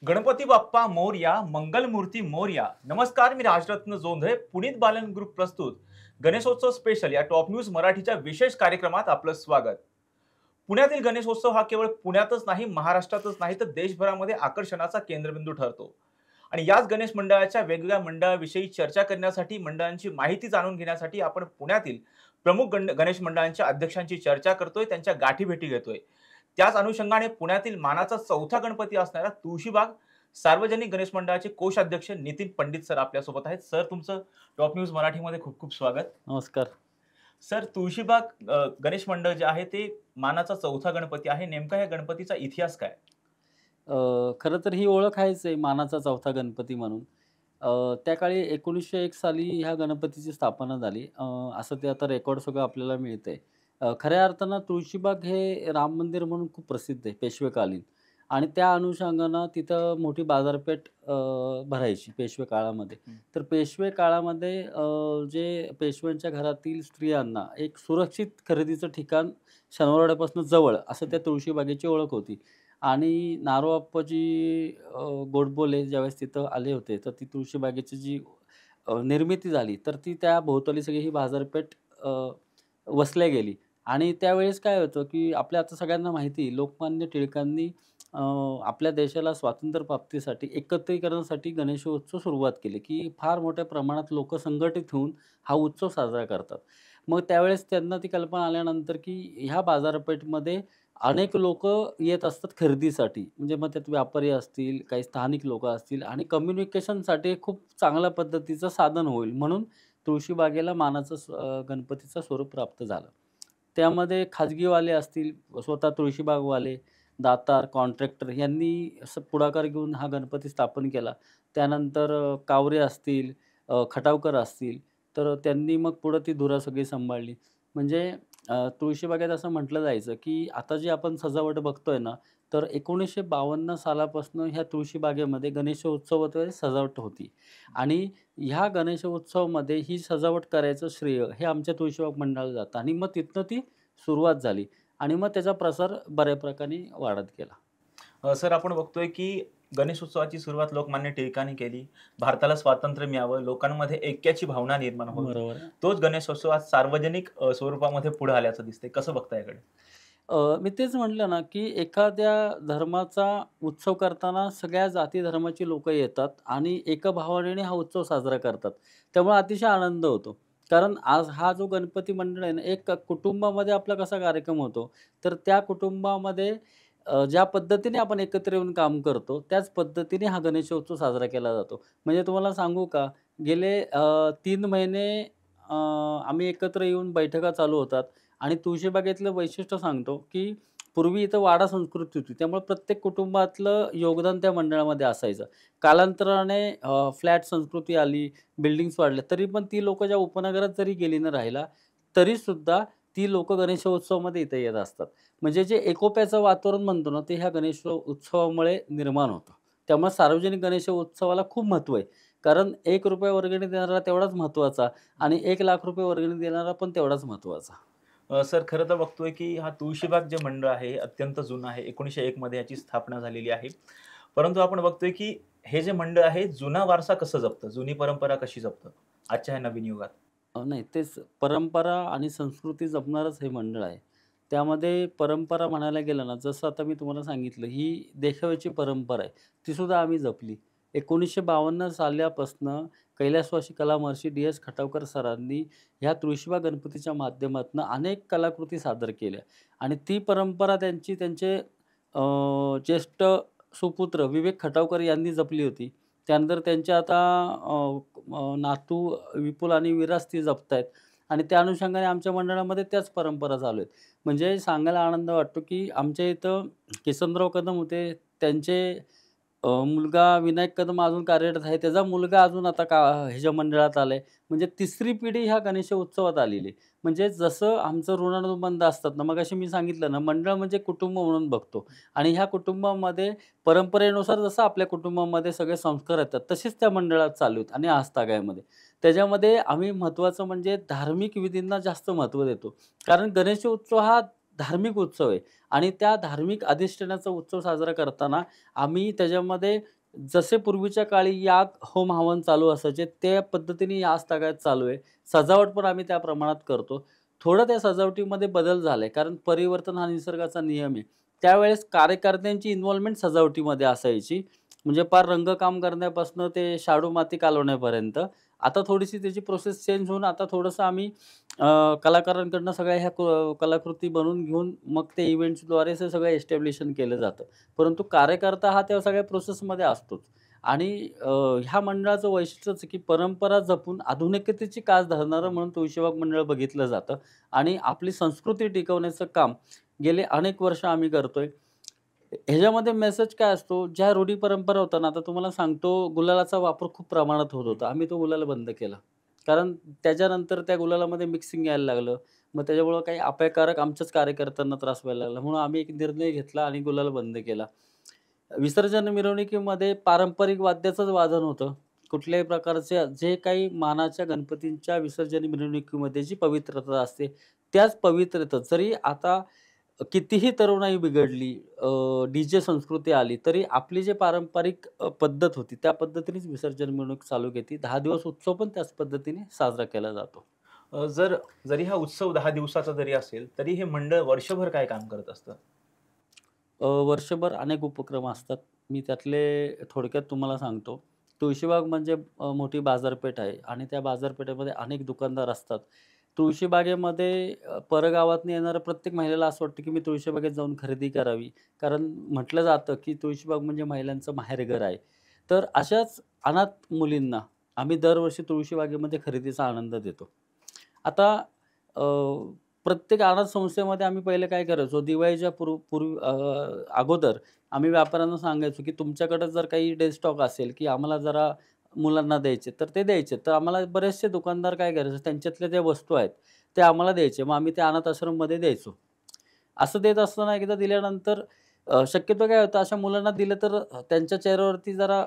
गणपती बाप्पा मोरया, मंगलमूर्ती मोरया. नमस्कार, मी राजरत्न जोंधळे. पुनीत बालन ग्रुप प्रस्तुत गणेशोत्सव स्पेशल या टॉप न्यूज मराठीच्या विशेष कार्यक्रमात आपलं स्वागत. पुण्यातील गणेशोत्सव हा केवळ पुण्यातच नाही, महाराष्ट्रातच नाही, तर देशभरामध्ये आकर्षणाचा केंद्रबिंदू ठरतो. आणि याच गणेश मंडळाच्या वेगवेगळ्या मंडळाविषयी चर्चा करण्यासाठी, मंडळांची माहिती जाणून घेण्यासाठी आपण पुण्यातील प्रमुख गणेश मंडळांच्या अध्यक्षांची चर्चा करतोय, त्यांच्या गाठीभेटी घेतोय. त्याच अनुषंगाने पुण्यातील मानाचा चौथा गणपती असणारा तुळशीबाग सार्वजनिक गणेश मंडळाचे कोषाध्यक्ष नितीन पंडित सर आपल्यासोबत आहेत. सर, तुमचं टॉप न्यूज मराठीमध्ये खूप खूप स्वागत. नमस्कार. सर, तुळशीबाग गणेश मंडळ जे आहे ते मानाचा चौथा गणपती आहे. नेमका या गणपतीचा इतिहास काय? खरं तर ही ओळख आहेच आहे मानाचा चौथा गणपती म्हणून. त्या काळी 1901 साली ह्या गणपतीची स्थापना झाली. असं ते आता रेकॉर्ड सगळं आपल्याला मिळतंय. खऱ्या अर्थानं तुळशीबाग हे राम मंदिर म्हणून खूप प्रसिद्ध आहे पेशवेकालीन आणि त्या अनुषंगानं तिथं मोठी बाजारपेठ भरायची पेशवे काळामध्ये. हं. तर पेशवे काळामध्ये जे पेशव्यांच्या घरातील स्त्रियांना एक सुरक्षित खरेदीचं ठिकाण शनिवारवाड्यापासून जवळ असं त्या तुळशीबागेची ओळख होती. आणि नारोआप्पाजी गोडबोले ज्यावेळेस तिथं आले होते, तर ती तुळशीबागेची जी निर्मिती झाली, तर ती त्या भोवताली सगळी ही बाजारपेठ वसल्या गेली. आणि त्यावेळेस काय होतं, की आपल्या आता सगळ्यांना माहिती आहे, लोकमान्य टिळकांनी अ, आपल्या देशाला स्वातंत्र्य प्राप्तीसाठी एकत्रीकरणासाठी गणेशोत्सव सुरुवात केली, की फार मोठ्या प्रमाणात लोकं संघटित होऊन हा उत्सव साजरा करतात. मग त्यावेळेस त्यांना ती कल्पना आल्यानंतर, की ह्या बाजारपेठमध्ये अनेक लोकं येत असतात खरेदीसाठी. म्हणजे मग त्यात व्यापारी असतील, काही स्थानिक लोकं असतील आणि कम्युनिकेशनसाठी खूप चांगल्या पद्धतीचं साधन होईल म्हणून तुळशीबागेला मानाचं गणपतीचं स्वरूप प्राप्त झालं. त्यामध्ये खाजगीवाले असतील, स्वतः तुळशीबागवाले, दातार, कॉन्ट्रॅक्टर यांनी असं पुढाकार घेऊन हा गणपती स्थापन केला. त्यानंतर कावरे असतील, खटावकर असतील, तर त्यांनी मग पुढं ती धुरा सगळी सांभाळली. म्हणजे तुळशीबागेत असं म्हटलं जायचं, की आता जी आपण सजावट बघतोय ना, तर 1952 सालापासून ह्या तुळशीबागेमध्ये गणेशोत्सवात सजावट होती आणि ह्या गणेशोत्सवामध्ये ही सजावट करायचं श्रेय हे आमच्या तुळशीबाग मंडळाला जातं आणि मग तिथनं ती सुरुवात झाली आणि मग त्याचा प्रसार बऱ्या प्रकारे वाढत गेला. सर, आपण बघतोय की गणेशोत्सवाची सुरुवात लोकमान्य टिळकांनी केली. भारताला स्वातंत्र्य मिळावं, लोकांमध्ये ऐक्याची भावना निर्माण व्हावी. बरोबर आहे. तोच गणेशोत्सव आज सार्वजनिक स्वरूपामध्ये पुढे आल्याचं दिसतंय. कसं बघता याकडे? मी तेच म्हटलं ना, की एखाद्या धर्माचा उत्सव करताना सगळ्या जाती धर्माची लोकं येतात आणि एकभावनेने हा उत्सव साजरा करतात. त्यामुळे अतिशय आनंद होतो. कारण आज हा जो गणपती मंडळ आहे ना, एक कुटुंबामध्ये आपला कसा कार्यक्रम होतो, तर त्या कुटुंबामध्ये ज्या पद्धतीने आपण एकत्र येऊन काम करतो, त्याच पद्धतीने हा गणेशोत्सव साजरा केला जातो. म्हणजे तुम्हाला सांगू का, गेले 3 महिने आम्ही एकत्र येऊन बैठका चालू होतात. आणि तुळशीबागेतलं वैशिष्ट्य सांगतो, की पूर्वी इथं वाडा संस्कृती होती. त्यामुळे प्रत्येक कुटुंबातलं योगदान त्या मंडळामध्ये असायचं. कालांतराने फ्लॅट संस्कृती आली, बिल्डिंग्स वाढल्या. तरी पण ती लोकं ज्या उपनगरात जरी गेली न राहायला, तरीसुद्धा ती लोकं गणेशोत्सवामध्ये इथे येत असतात. म्हणजे जे एकोप्याचं वातावरण म्हणतो ना, ते ह्या गणेशोत्सवामुळे निर्माण होतं. त्यामुळे सार्वजनिक गणेशोत्सवाला खूप महत्त्व आहे. कारण ₹1 वर्गणी देणारा तेवढाच महत्त्वाचा आणि ₹1,00,000 वर्गणी देणारा पण तेवढाच महत्त्वाचा. सर, खरं तर बघतोय की हा तुळशीबाग जे मंडळ आहे हे अत्यंत जुनं आहे. 1901 मध्ये याची स्थापना झालेली आहे. परंतु आपण बघतोय की हे जे मंडळ आहे जुना वारसा कसं जपतं, जुनी परंपरा कशी जपतं आजच्या ह्या नवीन युगात? नाही तेच परंपरा आणि संस्कृती जपणारच हे मंडळ आहे. त्यामध्ये परंपरा म्हणायला गेलं ना, जसं आता मी तुम्हाला सांगितलं, ही देखाव्याची परंपरा आहे. तीसुद्धा आम्ही जपली. 1952 सालापासनं कैलासवासी कलामहर्षी डी.एस. खटावकर सरांनी ह्या तुळशीबाग गणपतीच्या माध्यमातून अनेक कलाकृती सादर केल्या आणि ती परंपरा त्यांचे ज्येष्ठ सुपुत्र विवेक खटावकर यांनी जपली होती. त्यानंतर त्यांचे आता नातू विपुल आणि विराज ती जपतायत आणि त्या अनुषंगाने आमच्या मंडळामध्ये त्याच परंपरा चालू आहेत. म्हणजे सांगायला आनंद वाटतो, की आमच्या इथं किसनराव कदम होते. त्यांचे मुलगा विनायक कदम अजून कार्यरत आहे. त्याचा मुलगा अजून आता ह्याच्या मंडळात आलाय. म्हणजे तिसरी पिढी ह्या गणेशोत्सवात आलेली आहे. म्हणजे जसं आमचं ऋणानुबंध असतात ना, मगाशी मी सांगितलं ना, मंडळ म्हणजे कुटुंब म्हणून बघतो आणि ह्या कुटुंबामध्ये परंपरेनुसार जसं आपल्या कुटुंबामध्ये सगळे संस्कार येतात, तसेच त्या मंडळात चालू आहेत आणि आजतागायमध्ये. त्याच्यामध्ये आम्ही महत्त्वाचं म्हणजे धार्मिक विधींना जास्त महत्त्व देतो. कारण गणेशोत्सव हा धार्मिक उत्सव आहे आणि त्या धार्मिक अधिष्ठानाचा उत्सव साजरा करताना आम्ही त्याच्यामध्ये जसे पूर्वीच्या काळी याग, होम हवन चालू असायचे, त्या पद्धतीने याच तागायत चालू आहे. सजावट पण आम्ही त्या प्रमाणात करतो. थोडं त्या सजावटीमध्ये बदल झालाय, कारण परिवर्तन हा निसर्गाचा नियम आहे. त्यावेळेस कार्यकर्त्यांची इन्व्हॉल्वमेंट सजावटीमध्ये असायची. म्हणजे पार रंगकाम करण्यापासून ते शाडू माती कालवण्यापर्यंत. आता थोडीशी त्याची प्रोसेस चेंज होऊन आता थोडंसं आम्ही कलाकारांकडनं सगळ्या ह्या कलाकृती बनवून घेऊन मग ते इव्हेंट्सद्वारे ते सगळं एस्टॅब्लिशन केलं जातं. परंतु कार्यकर्ता हा त्या सगळ्या प्रोसेसमध्ये असतोच. आणि ह्या मंडळाचं वैशिष्ट्यच आहे, की परंपरा जपून आधुनिकतेची कास धरणारं म्हणून तुळशीबाग मंडळ बघितलं जातं आणि आपली संस्कृती टिकवण्याचं काम गेले अनेक वर्ष आम्ही करतोय. ह्याच्यामध्ये मेसेज काय असतो, ज्या रूढी परंपरा होत्या ना, आता तुम्हाला सांगतो गुलालाचा वापर खूप प्रमाणात होत होता. आम्ही तो गुलाल बंद केला. कारण त्याच्यानंतर त्या गुलालामध्ये मिक्सिंग यायला लागलं. मग त्याच्यामुळं काही अपायकारक आमच्याच कार्यकर्त्यांना त्रास व्हायला लागला. म्हणून आम्ही एक निर्णय घेतला आणि गुलाल बंद केला. विसर्जन मिरवणुकीमध्ये पारंपरिक वाद्याचंच वादन होतं. कुठल्याही प्रकारच्या जे काही मानाच्या गणपतींच्या विसर्जन मिरवणुकीमध्ये जी पवित्रता असते, त्याच पवित्रतेत जरी आता कितीही तरुणाई बिघडली, डी-जे संस्कृती आली, तरी आपली जी पारंपरिक पद्धत होती, त्या पद्धतीनेच विसर्जन मिरवणूक चालू केली. 10 दिवस उत्सव पण त्याच पद्धतीने साजरा केला जातो. जरी हा उत्सव 10 दिवसाचा जरी असेल, तरी हे मंडळ वर्षभर काय काम करत असतं? वर्षभर अनेक उपक्रम असतात. मी त्यातले थोडक्यात तुम्हाला सांगतो. तुळशीबाग म्हणजे मोठी बाजारपेठ आहे आणि त्या बाजारपेठेमध्ये अनेक दुकानदार असतात. तुळशीबागेमध्ये परगावातून येणाऱ्या प्रत्येक महिलेला असं वाटतं, की मी तुळशीबागेत जाऊन खरेदी करावी. कारण म्हटलं जातं, की तुळशीबाग म्हणजे महिलांचं माहेरघर आहे. तर अशाच अनाथ मुलींना आम्ही दरवर्षी तुळशीबागेमध्ये खरेदीचा आनंद देतो. आता अ, प्रत्येक अनाथ संस्थेमध्ये आम्ही पहिले काय करायचो, दिवाळीच्या अगोदर आम्ही व्यापाऱ्यांना सांगायचो, की तुमच्याकडे जर काही डे स्टॉक असेल, की आम्हाला जरा मुलांना द्यायचे, तर ते द्यायचे. तर आम्हाला बरेचसे दुकानदार काय करायचे, त्यांच्यातल्या ज्या वस्तू आहेत, ते आम्हाला द्यायचे. मग आम्ही ते अनाथ आश्रममध्ये द्यायचो. असं देत असताना एकदा दिल्यानंतर शक्यतो काय होतं, अशा मुलांना दिलं तर त्यांच्या चेहऱ्यावरती जरा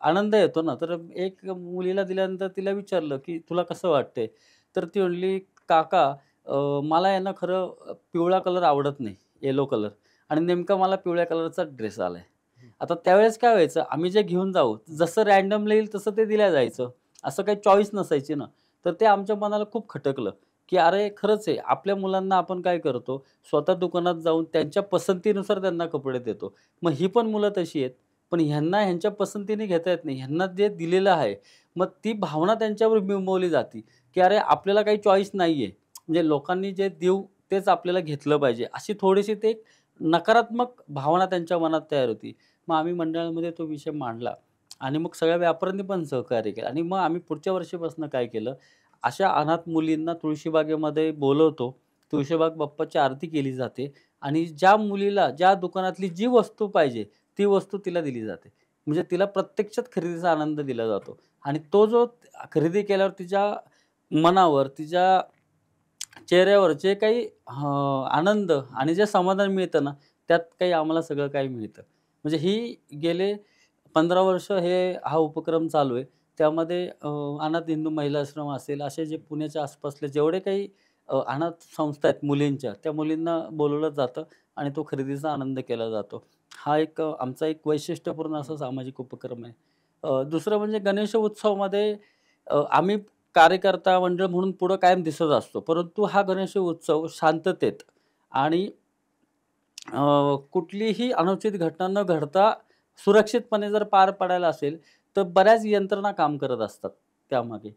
आनंद येतो ना. तर एक मुलीला दिल्यानंतर तिला विचारलं, की "तुला कसं वाटतंय?" तर ती म्हटली, "काका, मला आहे ना खरं पिवळा कलर आवडत नाही, येलो कलर आणि नेमका मला पिवळ्या कलरचा ड्रेस आलाय." आता त्यावेळेस काय व्हायचं, आम्ही जे घेऊन जाऊ, जसं रँडमली येईल तसं ते दिलं जायचं. असं काही चॉईस नसायची ना. तर ते आमच्या मनाला खूप खटकलं, की अरे खरंच आहे, आपल्या मुलांना आपण काय करतो, स्वतः दुकानात जाऊन त्यांच्या पसंतीनुसार त्यांना कपडे देतो. मग ही पण मुलं तशी आहेत. पण ह्यांना ह्यांच्या पसंतीने घेता येत नाही. ह्यांना जे दिलेलं आहे, मग ती भावना त्यांच्यावर बिंबवली जाते, की अरे आपल्याला काही चॉईस नाहीये. म्हणजे लोकांनी जे देऊ तेच आपल्याला घेतलं पाहिजे. अशी थोडीशी ते एक नकारात्मक भावना त्यांच्या मनात तयार होती. मग आम्ही मंडळामध्ये तो विषय मांडला आणि मग सगळ्या व्यापाऱ्यांनी पण सहकार्य केलं आणि मग आम्ही पुढच्या वर्षीपासून काय केलं, अशा अनाथ मुलींना तुळशीबागेमध्ये बोलवतो. तुळशीबाग बाप्पाची आरती केली जाते आणि ज्या मुलीला ज्या दुकानातली जी वस्तू पाहिजे, ती वस्तू तिला दिली जाते. म्हणजे तिला प्रत्यक्षात खरेदीचा आनंद दिला जातो आणि तो जो खरेदी केल्यावर तिच्या मनावर, तिच्या चेहऱ्यावर जे काही आनंद आणि जे समाधान मिळतं ना, त्यात काही आम्हाला सगळं काही मिळतं. म्हणजे ही गेले 15 वर्ष हा उपक्रम चालू आहे. त्यामध्ये अनाथ हिंदू महिला आश्रम असेल, असे जे पुण्याच्या आसपासले जेवढे काही अनाथ संस्था आहेत मुलींच्या, त्या मुलींना बोलावलं जातं आणि तो खरेदीचा आनंद केला जातो. हा एक आमचा एक वैशिष्ट्यपूर्ण असा सामाजिक उपक्रम आहे. दुसरं म्हणजे गणेश उत्सवामध्ये आम्ही कार्यकर्ता मंडळ म्हणून पुढं कायम दिसत असतो. परंतु हा गणेश उत्सव शांततेत आणि कुठलीही अनुचित घटना न घडता सुरक्षितपणे जर पार पाडायला असेल, तर बऱ्याच यंत्रणा काम करत असतात त्यामागे.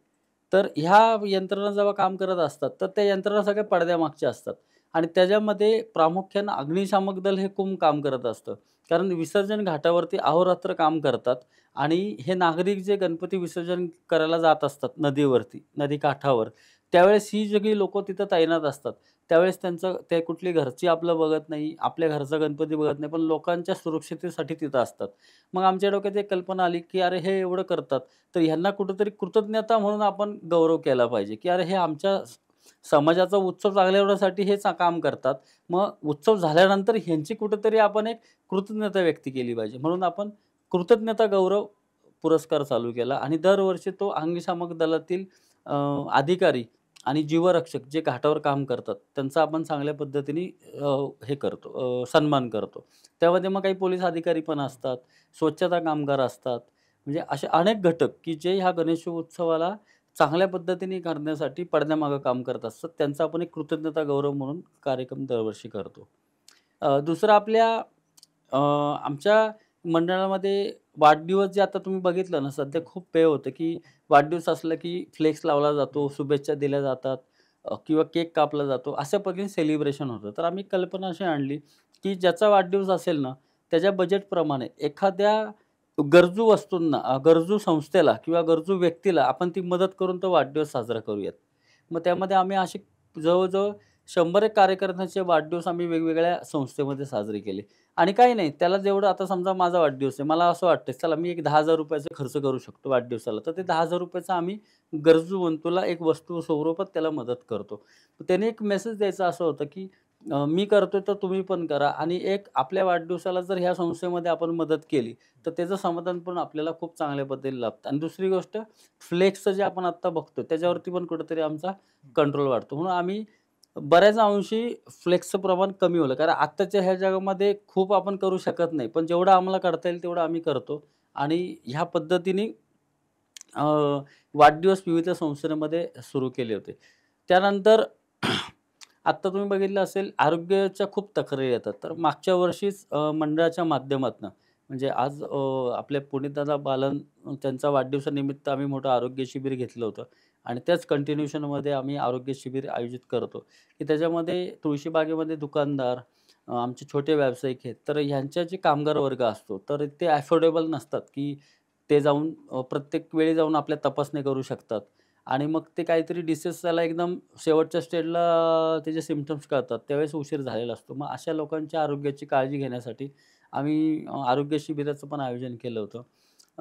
तर ह्या यंत्रणा जेव्हा काम करत असतात, तर त्या यंत्रणा सगळ्या पडद्यामागच्या असतात आणि त्याच्यामध्ये प्रामुख्यानं अग्निशामक दल हे खूप काम करत असतं. कारण विसर्जन घाटावरती अहोरात्र काम करतात आणि हे नागरिक जे गणपती विसर्जन करायला जात असतात नदीवरती, नदीकाठावर, त्यावेळेस ही सगळी लोकं तिथं तैनात असतात. त्यावेळेस त्यांचं ते कुठली घरची आपलं बघत नाही, आपल्या घरचा गणपती बघत नाही, पण लोकांच्या सुरक्षिततेसाठी तिथं असतात. मग आमच्या डोक्यात एक कल्पना आली, की अरे हे एवढं करतात, तर ह्यांना कुठेतरी कृतज्ञता म्हणून आपण गौरव केला पाहिजे, की अरे हे आमच्या समाजाचा उत्सव चांगल्या होण्यासाठी हे काम करतात. मग उत्सव झाल्यानंतर ह्यांची कुठेतरी आपण एक कृतज्ञता व्यक्त केली पाहिजे. म्हणून आपण कृतज्ञता गौरव पुरस्कार चालू केला आणि दरवर्षी तो अग्निशामक दलातील अधिकारी आणि जीवरक्षक जे घाटावर काम करतात त्यांचा आपण चांगल्या पद्धतीने हे करतो, सन्मान करतो. त्यामध्ये मग काही पोलीस अधिकारी पण असतात, स्वच्छता कामगार असतात. म्हणजे असे अनेक घटक की जे ह्या गणेशोत्सवाला चांगल्या पद्धतीने करण्यासाठी पडद्यामागं काम करत असतात. त्यांचा आपण एक कृतज्ञता गौरव म्हणून कार्यक्रम दरवर्षी करतो. दुसरं आमच्या मंडळामध्ये वाढदिवस जे आता तुम्ही बघितलं ना, सध्या खूप पेय होतं, की वाढदिवस असला की फ्लेक्स लावला जातो, शुभेच्छा दिल्या जातात किंवा केक कापला जातो. अशा पद्धतीने सेलिब्रेशन होतं. तर आम्ही कल्पना अशी आणली, की ज्याचा वाढदिवस असेल ना, त्याच्या बजेटप्रमाणे एखाद्या गरजू वस्तूंना, गरजू संस्थेला किंवा गरजू व्यक्तीला आपण ती मदत करून तो वाढदिवस साजरा करूयात. मग त्यामध्ये आम्ही असे जवळ-जवळ 100 एक कार्यकर्त्यांचे वाढदिवस आम्ही वेगवेगळ्या संस्थेमध्ये साजरे केले. आणि काही नाही, त्याला जेवढं आता समजा माझा वाढदिवस आहे, मला असं वाटतं चला मी एक ₹10,000 खर्च करू शकतो वाढदिवसाला. तर ते ₹10,000 आम्ही गरजूवंतूला एक वस्तू स्वरूपात त्याला मदत करतो. तर त्याने एक मेसेज द्यायचा असं होतं, की मी करतोय तर तुम्ही पण करा आणि एक आपल्या वाढदिवसाला जर ह्या संस्थेमध्ये आपण मदत केली, तर त्याचं समाधान पण आपल्याला खूप चांगल्या पद्धतीने लाभतं. आणि दुसरी गोष्ट फ्लेक्सचं जे आपण आत्ता बघतो त्याच्यावरती पण कुठेतरी आमचा कंट्रोल वाढतो. म्हणून आम्ही बऱ्याच अंशी फ्लेक्सचं प्रमाण कमी होलं. कारण आत्ताच्या ह्या जगामध्ये खूप आपण करू शकत नाही. पण जेवढं आम्हाला करता येईल तेवढं आम्ही करतो आणि ह्या पद्धतीने अ, वाढदिवस विविध संस्थांमध्ये सुरू केले होते. त्यानंतर आत्ता तुम्ही बघितलं असेल आरोग्याच्या खूप तक्रारी येतात. तर मागच्या वर्षीच मंडळाच्या माध्यमातनं म्हणजे आज आपले पुनीतदादा बालन त्यांचा वाढदिवसानिमित्त आम्ही मोठं आरोग्य शिबिर घेतलं होतं आणि त्याच कंटिन्यूशनमध्ये आम्ही आरोग्य शिबिर आयोजित करतो, की त्याच्यामध्ये तुळशीबागेमध्ये दुकानदार, आमचे छोटे व्यावसायिक आहेत, तर ह्यांच्या जे कामगार वर्ग असतो, तर ते अफोर्डेबल नसतात, की ते जाऊन प्रत्येक वेळी जाऊन आपल्या तपासणी करू शकतात आणि मग ते काहीतरी डिसीज त्याला एकदम शेवटच्या स्टेजला त्याचे सिम्प्टम्स कळतात, त्यावेळेस उशीर झालेला असतो. मग अशा लोकांच्या आरोग्याची काळजी घेण्यासाठी आम्ही आरोग्य शिबिराचं पण आयोजन केलं होतं.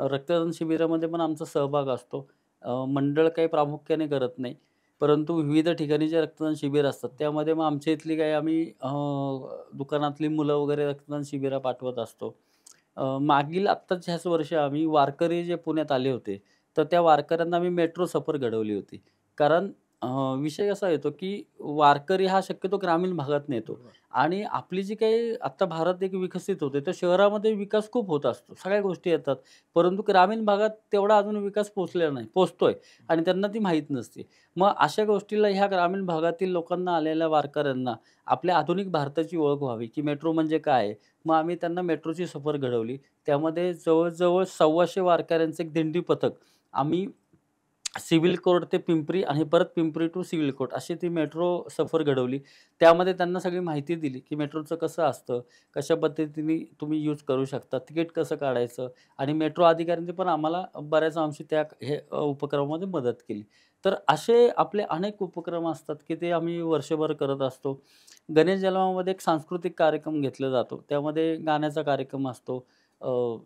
रक्तदान शिबिरामध्ये पण आमचा सहभाग असतो. मंडळ काही प्रामुख्याने करत नाही. परंतु विविध ठिकाणी जे रक्तदान शिबिर असतात, त्यामध्ये मग आमच्या इथली काही आम्ही दुकानातली मुलं वगैरे रक्तदान शिबिरं पाठवत असतो. मागील आत्ताच ह्याच वर्षी आम्ही वारकरी जे पुण्यात आले होते, तर त्या वारकऱ्यांना आम्ही मेट्रो सफर घडवली होती. कारण अ, विषय असा येतो, की वारकरी हा शक्यतो ग्रामीण भागातून येतो बरोबर. आणि आपली जी काही आता भारत एक विकसित होतोय, तर शहरामध्ये विकास खूप होत असतो. सगळ्या गोष्टी येतात. परंतु ग्रामीण भागात तेवढा अजून विकास पोहोचलेला नाही. पोहोचतोय आणि त्यांना ती माहीत नसते. मग अशा गोष्टीला ह्या ग्रामीण भागातील लोकांना आलेल्या वारकऱ्यांना आपल्या आधुनिक भारताची ओळख व्हावी, की मेट्रो म्हणजे काय आहे? मग आम्ही त्यांना मेट्रोची सफर घडवली. त्यामध्ये जवळ-जवळ 125 वारकऱ्यांचं एक दिंडी पथक आम्ही सिव्हिल कोर्ट ते पिंपरी आणि परत पिंपरी टू सिव्हिल कोर्ट अशी ती मेट्रो सफर घडवली. त्यामध्ये त्यांना सगळी माहिती दिली, की मेट्रोचं कसं असतं, कशा पद्धतीने तुम्ही यूज करू शकता, तिकीट कसं काढायचं आणि मेट्रो अधिकाऱ्यांनी पण आम्हाला बऱ्याच अंशी उपक्रमामध्ये मदत केली. तर असे आपले अनेक उपक्रम असतात, की ते आम्ही वर्षभर करत असतो. गणेश जन्मामध्ये एक सांस्कृतिक कार्यक्रम घेतला जातो. त्यामध्ये गाण्याचा कार्यक्रम असतो.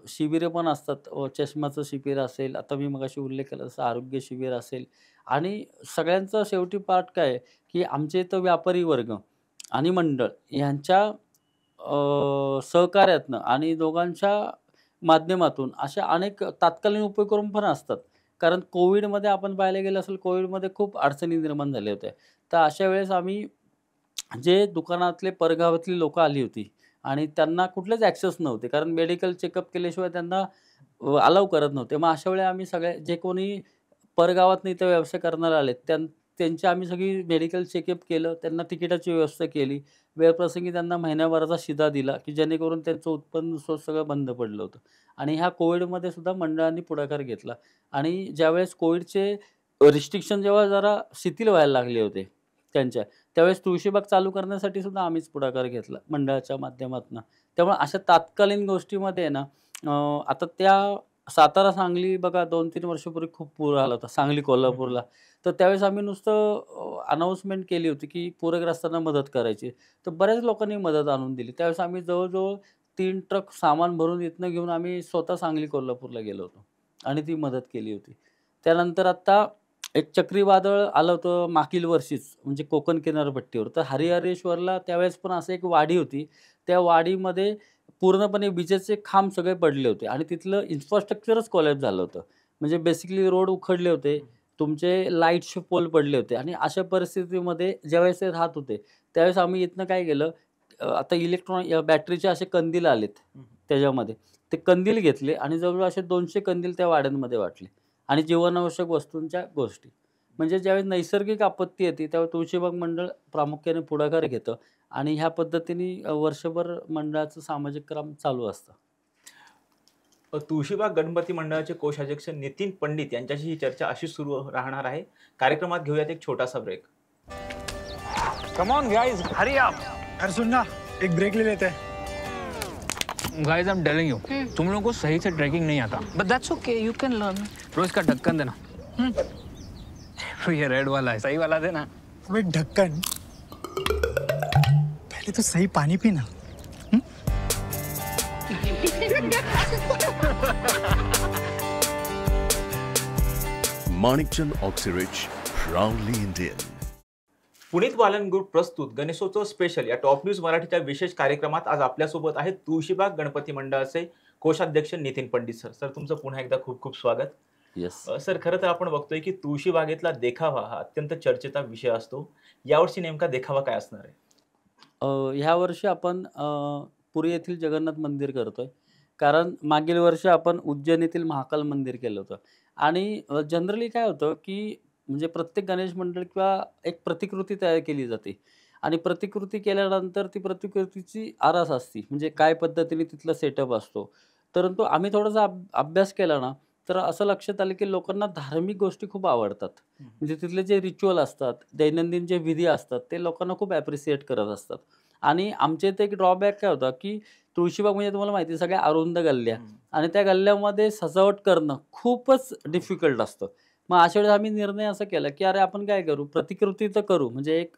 शिबिरं पण असतात. चष्म्याचं शिबिर असेल, आता मी मगाशी उल्लेख केला तसं आरोग्य शिबिर असेल आणि सगळ्यांचा शेवटी पार्ट काय आहे, की आमचे इथं व्यापारी वर्ग आणि मंडळ यांच्या सहकार्यातनं आणि दोघांच्या माध्यमातून अशा अनेक तात्कालीन उपक्रम पण असतात. कारण कोविडमध्ये आपण पाहायला गेलं असेल, कोविडमध्ये खूप अडचणी निर्माण झाल्या होत्या. तर अशा वेळेस आम्ही जे दुकानातले परगावातली लोकं आली होती आणि त्यांना कुठलेच ॲक्सेस नव्हते. कारण मेडिकल चेकअप केल्याशिवाय त्यांना अलाऊ करत नव्हते. मग अशा वेळी आम्ही सगळे जे कोणी परगावातनं इथं व्यवसाय करणारे आलेत, त्यांची आम्ही सगळी मेडिकल चेकअप केलं. त्यांना तिकिटाची व्यवस्था केली. वेळप्रसंगी त्यांना महिन्याभराचा शिधा दिला, की जेणेकरून त्यांचं उत्पन्न स्रोत सगळं बंद पडलं होतं. आणि ह्या कोविडमध्ये सुद्धा मंडळांनी पुढाकार घेतला. आणि ज्यावेळेस कोविडचे रिस्ट्रिक्शन जेव्हा जरा शिथिल व्हायला लागले होते त्यांच्या, त्यावेळेस तुळशीबाग चालू करण्यासाठी सुद्धा आम्हीच पुढाकार घेतला मंडळाच्या माध्यमातनं. त्यामुळे अशा तात्कालीन गोष्टीमध्ये आहे ना, आता त्या सातारा, सांगली बघा 2-3 वर्षापूर्वी खूप पूर आला होता. सांगली, कोल्हापूरला. तर त्यावेळेस आम्ही नुसतं अनाउन्समेंट केली होती, की पूरग्रस्तांना मदत करायची. तर बऱ्याच लोकांनी मदत आणून दिली. त्यावेळेस आम्ही जवळ-जवळ 3 ट्रक सामान भरून इथनं घेऊन आम्ही स्वतः सांगली, कोल्हापूरला गेलो होतो आणि ती मदत केली होती. त्यानंतर आता एक चक्रीवादळ आलं होतं मागील वर्षीच, म्हणजे कोकण किनारपट्टीवर. तर हरिहरेश्वरला त्यावेळेस पण असं एक वाडी होती. त्या वाडीमध्ये पूर्णपणे विजेचे खांब सगळे पडले होते आणि तिथलं इन्फ्रास्ट्रक्चरच कोलॅप्स झालं होतं. म्हणजे बेसिकली रोड उखडले होते. तुमचे लाईटचे पोल पडले होते आणि अशा परिस्थितीमध्ये ज्यावेळेस ते राहत होते, त्यावेळेस आम्ही इथनं काय केलं, आता बॅटरीचे असे कंदील आलेत हं. त्याच्यामध्ये. ते कंदील घेतले आणि जवळ असे 200 कंदील त्या वाड्यांमध्ये वाटले आणि जीवनावश्यक वस्तूंच्या गोष्टी. म्हणजे ज्यावेळेस नैसर्गिक आपत्ती येते, त्यावेळेस तुळशीबाग मंडळ प्रामुख्याने पुढाकार घेतं आणि ह्या पद्धतीने वर्षभर मंडळाचं सामाजिक काम चालू असतं. तुळशीबाग गणपती मंडळाचे कोषाध्यक्ष नितीन पंडित यांच्याशी ही चर्चा अशी सुरू राहणार आहे. कार्यक्रमात घेऊयात एक छोटासा break. Come on guys, hurry up. यार सुन ना, एक ब्रेक ले लेते हैं। Guys I am telling you, तुम लोगों को सही से ट्रैकिंग नहीं आता। But that's okay, you can learn. रोज का ढक्कन देना। तो ये रेड वाला है, सही वाला देना। अबे ढक्कन, पहले तो सही पानी पीना। Manikchand Oxyrich, proudly Indian. Puneet Balan group प्रस्तुत गणेशोत्सव स्पेशल या टॉप न्यूज मराठीच्या विशेष कार्यक्रमात आज आपल्यासोबत आहेत तुळशीबाग गणपती मंडळाचे कोषाध्यक्ष नितीन पंडित सर. सर, तुमचं पुन्हा एकदा खूप खूप स्वागत. येस. सर, खरं तर आपण बघतोय की तुळशीबागेतला देखावा हा अत्यंत चर्चेचा विषय असतो. यावर्षी नेमका देखावा काय असणार आहे? ह्या वर्षी आपण पुरी येथील जगन्नाथ मंदिर करतोय. कारण मागील वर्षी आपण उज्जैन येथील महाकाल मंदिर केलं होतं आणि जनरली काय होतं, की म्हणजे प्रत्येक गणेश मंडळ किंवा एक प्रतिकृती तयार केली जाते आणि प्रतिकृती केल्यानंतर ती प्रतिकृतीची आरास असते. म्हणजे काय पद्धतीने तिथला सेटअप असतो. परंतु आम्ही थोडासा अभ्यास केला ना, तर असं लक्षात आलं, की लोकांना धार्मिक गोष्टी खूप आवडतात. म्हणजे तिथले जे रिच्युअल असतात, दैनंदिन जे विधी असतात, ते लोकांना खूप ॲप्रिशिएट करत असतात. आणि आमच्या इथे एक ड्रॉबॅक काय होता, की तुळशीबाग म्हणजे तुम्हाला माहिती आहे सगळ्या अरुंद गल्ल्या आणि त्या गल्ल्यामध्ये सजावट करणं खूपच डिफिकल्ट असतं. मग अशा वेळेस आम्ही निर्णय असा केला, की अरे आपण काय करू, प्रतिकृती तर करू, म्हणजे एक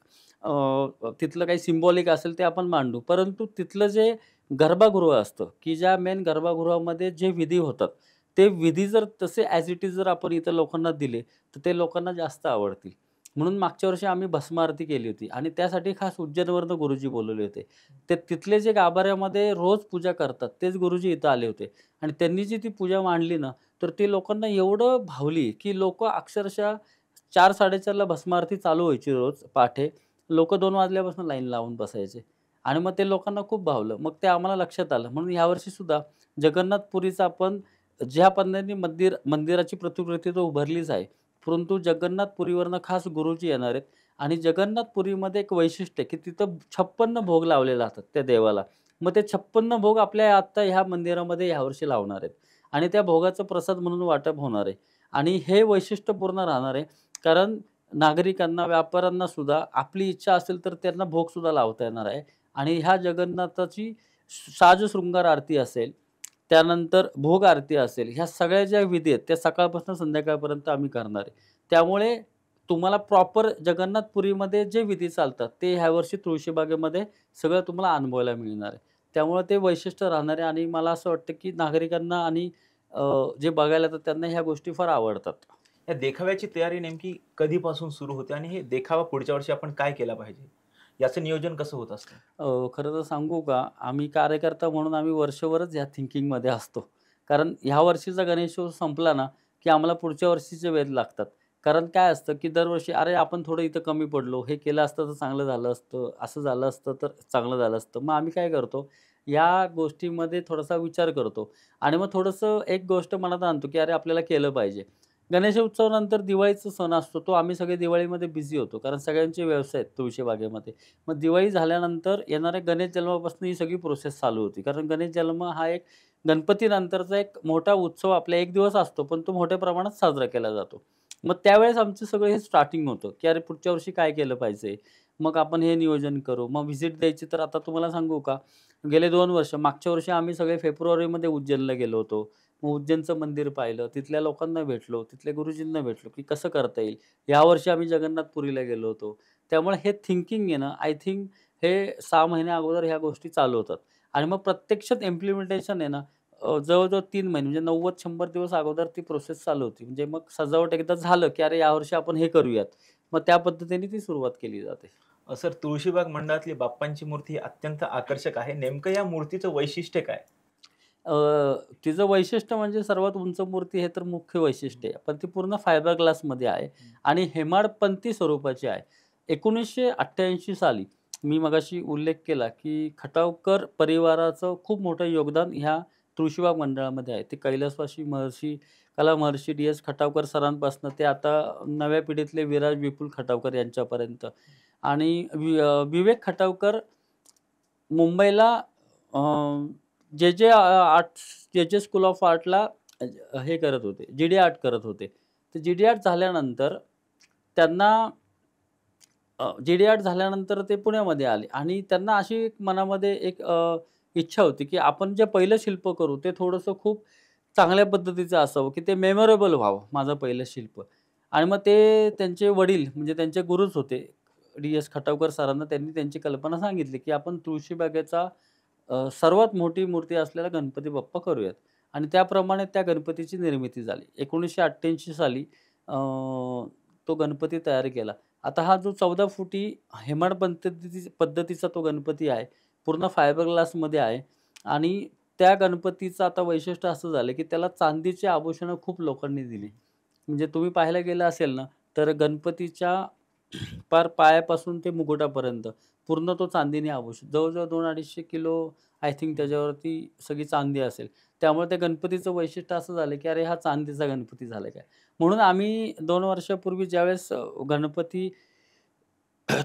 तिथलं काही सिम्बॉलिक असेल ते आपण मांडू. परंतु तिथलं जे गर्भगृह असतं, की ज्या मेन गर्भगृहामध्ये जे विधी होतात, ते विधी जर तसे ॲज इट इज जर आपण इतर लोकांना दिले, तर ते लोकांना जास्त आवडतील. म्हणून मागच्या वर्षी आम्ही भस्म आरती केली होती आणि त्यासाठी खास उज्जैनवरनं गुरुजी बोलवले होते. ते तिथले जे गाभाऱ्यामध्ये रोज पूजा करतात, तेच गुरुजी इथं आले होते आणि त्यांनी जी ती पूजा मांडली ना, तर ती लोकांना एवढं भावली, की लोकं अक्षरशः 4:00-4:30ला भस्म आरती चालू व्हायची रोज पहाटे. लोकं 2 वाजल्यापासून लाईन लावून बसायचे आणि मग ते लोकांना खूप भावलं. मग ते आम्हाला लक्षात आलं. म्हणून यावर्षीसुद्धा जगन्नाथपुरीचं आपण ज्या पद्धतीने मंदिराची प्रतिकृती तर उभारलीच आहे, परंतु जगन्नाथपुरीवरनं खास गुरुजी येणार आहेत आणि जगन्नाथपुरीमध्ये एक वैशिष्ट्य आहे, की तिथं 56 भोग लावले जातात त्या देवाला. मग ते 56 भोग आपल्या आत्ता ह्या मंदिरामध्ये यावर्षी लावणार आहेत आणि त्या भोगाचा प्रसाद म्हणून वाटप होणार आहे आणि हे वैशिष्ट्यपूर्ण राहणार आहे. कारण नागरिकांना, व्यापाऱ्यांना सुद्धा आपली इच्छा असेल तर त्यांना भोगसुद्धा लावता येणार आहे आणि ह्या जगन्नाथाची साज-शृंगार आरती असेल, त्यानंतर भोग आरती असेल, ह्या सगळ्या ज्या विधी आहेत त्या सकाळपासून संध्याकाळपर्यंत आम्ही करणार आहे. त्यामुळे तुम्हाला प्रॉपर जगन्नाथपुरीमध्ये जे विधी चालतात ते ह्यावर्षी तुळशीबागेमध्ये सगळं तुम्हाला अनुभवायला मिळणार आहे. त्यामुळे ते वैशिष्ट्य राहणार आहे आणि मला असं वाटतं, की नागरिकांना आणि जे बघायला येतात त्यांना ह्या गोष्टी फार आवडतात. या देखाव्याची तयारी नेमकी कधीपासून सुरू होते आणि हे देखावा पुढच्या वर्षी आपण काय केला पाहिजे, याचं नियोजन कसं होत असतं? खरं तर सांगू का, आम्ही कार्यकर्ता म्हणून आम्ही वर्षभरच ह्या थिंकिंगमध्ये असतो. कारण ह्या वर्षीचा गणेशोत्सव संपला ना, की आम्हाला पुढच्या वर्षीचे वेध लागतात. कारण काय असतं, की दरवर्षी अरे आपण थोडं इथं कमी पडलो, हे केलं असतं तर चांगलं झालं असतं, असं झालं असतं तर चांगलं झालं असतं. मग आम्ही काय करतो, या गोष्टीमध्ये थोडासा विचार करतो आणि मग थोडंसं एक गोष्ट मनात आणतो, की अरे आपल्याला केलं पाहिजे. गणेशोत्सवानंतर दिवाळीचा सण असतो, तो आम्ही सगळे दिवाळीमध्ये बिझी होतो. कारण सगळ्यांचे व्यवसाय आहेत तुळशीबागेमध्ये. मग दिवाळी झाल्यानंतर येणाऱ्या गणेश जन्मापासून ही सगळी प्रोसेस चालू होती. कारण गणेश जन्म हा एक गणपतीनंतरचा एक मोठा उत्सव आपला 1 दिवस असतो, पण तो मोठ्या प्रमाणात साजरा केला जातो. मग त्यावेळेस आमचं सगळं हे स्टार्टिंग होतं, की अरे पुढच्या वर्षी काय केलं पाहिजे? मग आपण हे नियोजन करू. मग व्हिजिट द्यायची तर आता तुम्हाला सांगू का, गेले 2 वर्ष, मागच्या वर्षी आम्ही सगळे फेब्रुवारीमध्ये उज्जैनला गेलो होतो. मग उज्जैनचं मंदिर पाहिलं, तिथल्या लोकांना भेटलो, तिथल्या गुरुजींना भेटलो, की कसं करता येईल. यावर्षी आम्ही जगन्नाथपुरीला गेलो होतो. त्यामुळे हे थिंकिंग आहे ना, आय थिंक हे 6 महिन्या अगोदर ह्या गोष्टी चालू होतात आणि मग प्रत्यक्षात इम्प्लिमेंटेशन आहे ना, जवळ-जवळ 3 महिने म्हणजे 90-100 दिवस अगोदर ती प्रोसेस चालू होती. म्हणजे मग सजावट एकदा झालं, की अरे यावर्षी आपण हे करूयात. मग त्या पद्धतीने ती सुरुवात केली जाते. सर, तुळशीबाग मंडळातली बाप्पांची मूर्ती अत्यंत आकर्षक आहे. नेमकं या मूर्तीचं वैशिष्ट्य काय? तिचं वैशिष्ट्य म्हणजे सर्वात उंच मूर्ती हे तर मुख्य वैशिष्ट्य आहे. पण ती पूर्ण फायबर ग्लासमध्ये आहे आणि हेमाडपंथी स्वरूपाची आहे. 1988 साली मी मगाशी उल्लेख केला, की खटावकर परिवाराचं खूप मोठं योगदान ह्या तुळशीबाग मंडळामध्ये आहे. ते कैलासवासी महर्षी कला महर्षी डी.एस. खटावकर सरांपासून ते आता नव्या पिढीतले विराज विपुल खटावकर यांच्यापर्यंत आणि विवेक खटावकर मुंबईला जे स्कूल ऑफ आर्टला हे करत होते, जी.डी. आर्ट करत होते. तर जी.डी. आर्ट झाल्यानंतर त्यांना जी.डी. आर्ट झाल्यानंतर ते पुण्यामध्ये आले आणि त्यांना अशी एक मनामध्ये एक इच्छा होती, की आपण जे पहिलं शिल्प करू ते थोडंसं खूप चांगल्या पद्धतीचं असावं, की ते मेमोरेबल व्हावं माझं पहिलं शिल्प. आणि मग ते त्यांचे वडील म्हणजे त्यांचे गुरुच होते डी.एस. खटावकर सरांना त्यांनी त्यांची कल्पना सांगितली, की आपण तुळशीबागेचा सर्वात मोठी मूर्ती असलेला गणपती बाप्पा करूयात आणि त्याप्रमाणे त्या गणपतीची निर्मिती झाली. 1988 साली तो गणपती तयार केला. आता हा जो 14 फुटी हेमाड पद्धतीचा तो गणपती आहे. पूर्ण फायबर ग्लासमध्ये आहे आणि त्या गणपतीचं आता वैशिष्ट्य असं झालं, की त्याला चांदीची आभूषणं खूप लोकांनी दिली. म्हणजे तुम्ही पाहायला गेलं असेल ना, तर गणपतीच्या पार पायापासून ते मुकुटापर्यंत पूर्ण तो चांदीने आभूषित. जवळ-जवळ 2-250 किलो आय थिंक त्याच्यावरती सगळी चांदी असेल. त्यामुळे त्या गणपतीचं वैशिष्ट्य असं झालं, की अरे हा चांदीचा गणपती झाला काय? म्हणून आम्ही 2 वर्षापूर्वी ज्यावेळेस गणपती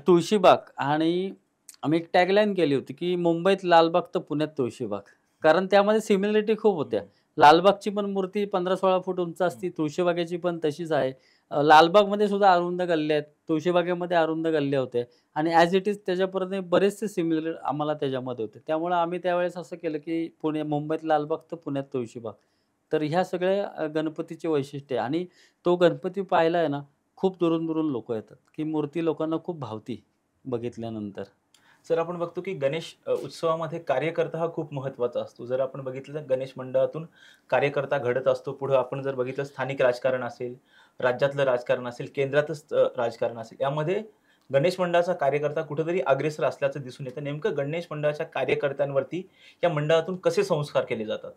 तुळशीबाग आणि आम्ही एक टॅगलाईन केली होती, की मुंबईत लालबाग तर पुण्यात तुळशीबाग. कारण त्यामध्ये सिमिलॅरिटी खूप होत्या. लालबागची पण मूर्ती 15-16 फूट उंच असते. तुळशीबागेची पण तशीच आहे. लालबागमध्ये सुद्धा अरुंद गल्ल्या आहेत. तुळशीबागेमध्ये अरुंद गल्ल्या होत्या आणि ॲज इट इज त्याच्यापर्यंत बरेचसे सिमिलर आम्हाला त्याच्यामध्ये होते. त्यामुळं आम्ही त्यावेळेस असं केलं, की मुंबईत लालबाग तर पुण्यात तुळशीबाग. तर ह्या सगळ्या गणपतीचे वैशिष्ट्य आहे आणि तो गणपती पाहायला आहे ना, खूप दुरून-दुरून लोकं येतात. की मूर्ती लोकांना खूप भावती बघितल्यानंतर. सर आपण बघतो की गणेश उत्सवामध्ये कार्यकर्ता हा खूप महत्त्वाचा असतो. जर आपण बघितलं तर गणेश मंडळातून कार्यकर्ता घडत असतो. पुढं आपण जर बघितलं स्थानिक राजकारण असेल, राज्यातलं राजकारण असेल, केंद्रातच राजकारण असेल. यामध्ये गणेश मंडळाचा कार्यकर्ता कुठेतरी अग्रेसर असल्याचं दिसून येतं. नेमकं गणेश मंडळाच्या कार्यकर्त्यांवरती या मंडळातून कसे संस्कार केले जातात?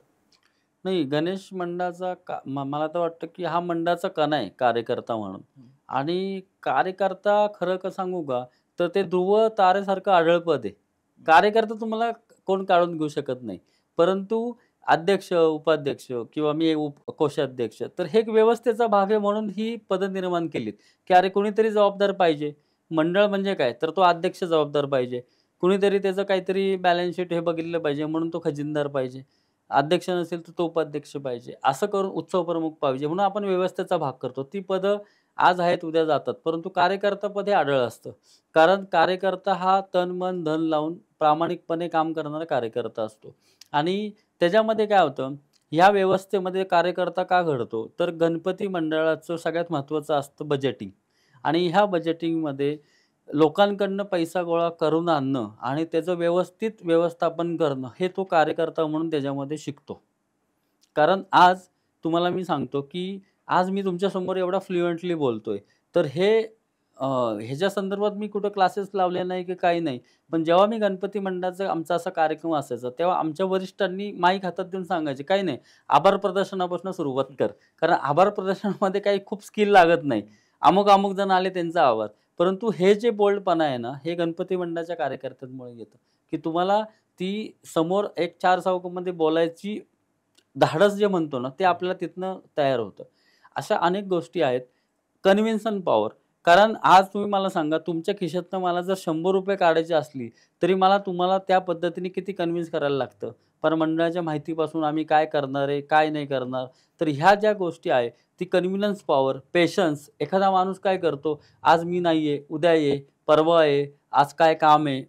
नाही, गणेश मंडळाचा मला तर वाटतं, की हा मंडळाचा कणा आहे कार्यकर्ता म्हणून. आणि कार्यकर्ता खरं का सांगू का, तर ते ध्रुव तारेसारखं आढळ पद आहे. कार्यकर्ता तुम्हाला कोण काढून घेऊ शकत नाही. परंतु अध्यक्ष, उपाध्यक्ष किंवा मी कोषाध्यक्ष, तर हे एक व्यवस्थेचा भाग आहे म्हणून ही पदं निर्माण केलीत, की अरे कोणीतरी जबाबदार पाहिजे. मंडळ म्हणजे काय, तर तो अध्यक्ष जबाबदार पाहिजे. कुणीतरी त्याचं काहीतरी बॅलन्स शीट हे बघितलं पाहिजे म्हणून तो खजिनदार पाहिजे. अध्यक्ष नसेल तर तो उपाध्यक्ष पाहिजे. असं करून उत्सव प्रमुख पाहिजे म्हणून आपण व्यवस्थेचा भाग करतो. ती पदं आज आहेत, उद्या जातात. परंतु कार्यकर्ता पद हे आढळ असतं. कारण कार्यकर्ता हा तन, मन, धन लावून प्रामाणिकपणे काम करणारा कार्यकर्ता असतो. आणि त्याच्यामध्ये काय होतं, ह्या व्यवस्थेमध्ये कार्यकर्ता का घडतो, तर गणपती मंडळाचं सगळ्यात महत्त्वाचं असतं बजेटिंग. आणि ह्या बजेटिंगमध्ये लोकांकडनं पैसा गोळा करून आणणं आणि त्याचं व्यवस्थित व्यवस्थापन करणं, हे तो कार्यकर्ता म्हणून त्याच्यामध्ये शिकतो. कारण आज तुम्हाला मी सांगतो, की आज मी तुमच्यासमोर एवढा फ्लुएंटली बोलतोय. तर ह्याच्या संदर्भात मी कुठं क्लासेस लावले नाही की काही नाही. पण जेव्हा मी गणपती मंडळाचा आमचा असा कार्यक्रम असायचा, तेव्हा आमच्या वरिष्ठांनी माईक हातात देऊन सांगायचे, "काही नाही, आभार प्रदर्शनापासून सुरुवात कर." कारण आभार प्रदर्शनामध्ये काही खूप स्किल लागत नाही. अमुक-अमुक जण आले त्यांचा आभार. परंतु हे जे बोल्डपणा आहे ना, हे गणपती मंडळाच्या कार्यकर्त्यांमुळे येतं, की तुम्हाला ती समोर एक चार चौकामध्ये बोलायची धाडस जे म्हणतो ना, ते आपल्याला तिथनं तयार होतं. अशा अनेक गोष्टी आहेत. कन्व्हिन्सन पॉवर. कारण आज तुम्ही मला सांगा, तुमच्या खिशातनं मला जर ₹100 काढायची असली, तरी मला तुम्हाला त्या पद्धतीने किती कन्व्हिन्स करायला लागतं. पण मंडळाच्या माहितीपासून आम्ही काय करणार आहे, काय नाही करणार. तर ह्या ज्या गोष्टी आहेत, ती कन्व्हिन्स पॉवर, पेशन्स. एखादा माणूस काय करतो, आज मी नाही आहे, उद्या ये, परवा ये, आज काय काम आहे.